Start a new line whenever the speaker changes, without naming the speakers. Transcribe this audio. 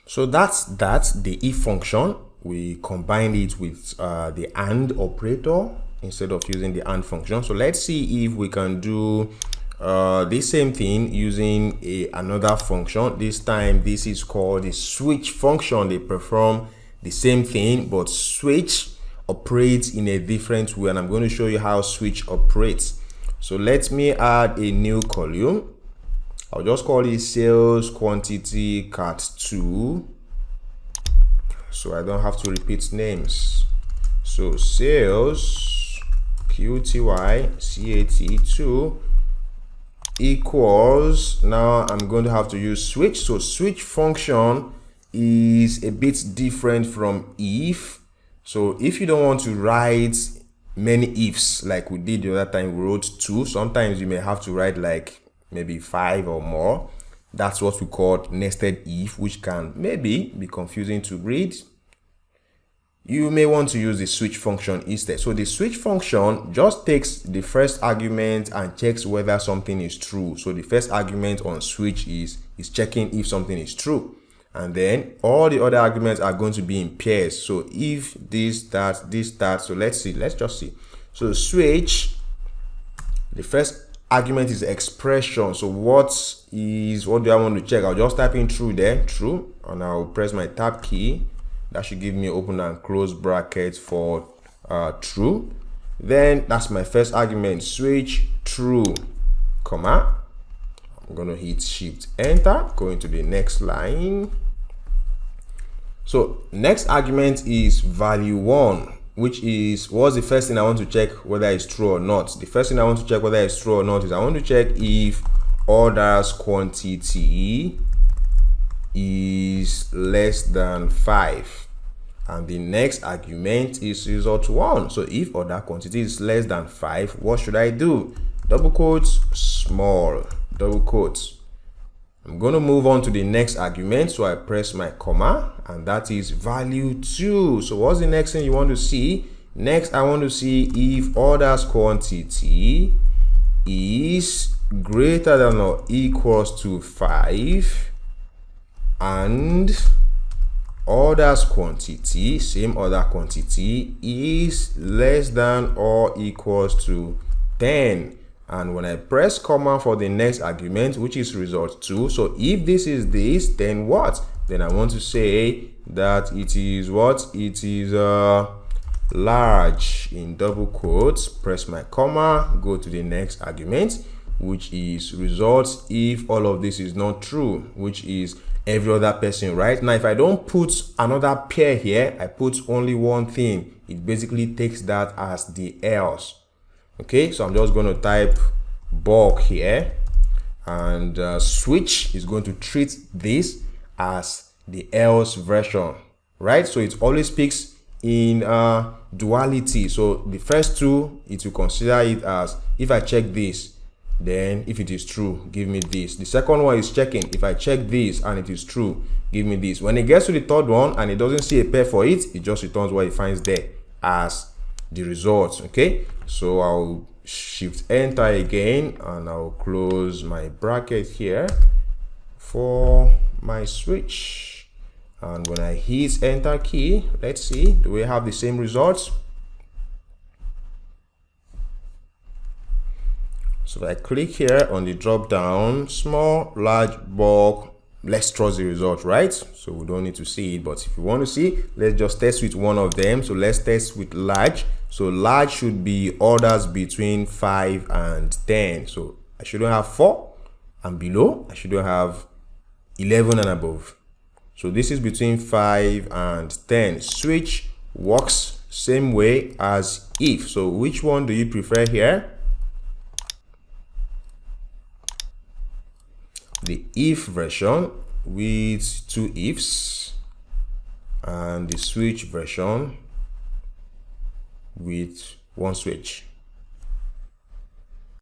So that's the if function. We combined it with the AND operator instead of using the AND function. So let's see if we can do the same thing using another function. This time this is called the switch function. They perform the same thing, but switch operates in a different way, and I'm going to show you how switch operates. So let me add a new column. I'll just call it sales quantity cat2, so I don't have to repeat names. So sales QTY CAT2 equals, now I'm going to have to use switch. So switch function is a bit different from if. So if you don't want to write many ifs like we did the other time, we wrote 2. Sometimes you may have to write like maybe 5 or more. That's what we call nested if, which can maybe be confusing to read. You may want to use the switch function instead. So the switch function just takes the first argument and checks whether something is true. So the first argument on switch is checking if something is true. And then all the other arguments are going to be in pairs. So if this, that, so let's just see. So switch, the first argument is expression. So what do I want to check? I'll just type in true there, true, and I'll press my tab key. That should give me open and close brackets for true. Then that's my first argument, switch true, comma. I'm going to hit shift enter, going to the next line. So next argument is value 1, which is what's the first thing I want to check whether it's true or not. The first thing I want to check whether it's true or not is I want to check if orders quantity is less than 5, and the next argument is result 1. So if order quantity is less than 5, what should I do? Double quotes, small, double quotes. I'm going to move on to the next argument, so I press my comma, and that is value 2. So what's the next thing you want to see? Next, I want to see if orders quantity is greater than or equals to 5, and orders quantity, same order quantity, is less than or equals to 10. And when I press comma for the next argument, which is result 2, so if this is this, then what? Then I want to say that it is what? It is large in double quotes, press my comma, go to the next argument, which is results if all of this is not true, which is every other person, right? Now, if I don't put another pair here, I put only one thing, it basically takes that as the else. Okay, so I'm just going to type bulk here, and switch is going to treat this as the else version, right? So it always speaks in duality. So the first two, it will consider it as if I check this, then if it is true, give me this. The second one is checking if I check this and it is true, give me this. When it gets to the third one and it doesn't see a pair for it, it just returns what it finds there as the results. Okay, so I'll shift enter again, and I'll close my bracket here for my switch, and when I hit enter key, let's see, do we have the same results? So if I click here on the drop down, small, large, bulk, let's trust the result, right? So we don't need to see it, but if you want to see, let's just test with one of them. So let's test with large. So large should be orders between 5 and 10. So I shouldn't have 4 and below. I shouldn't have 11 and above. So this is between 5 and 10. Switch works same way as if. So which one do you prefer here? The if version with 2 ifs, and the switch version with 1 switch.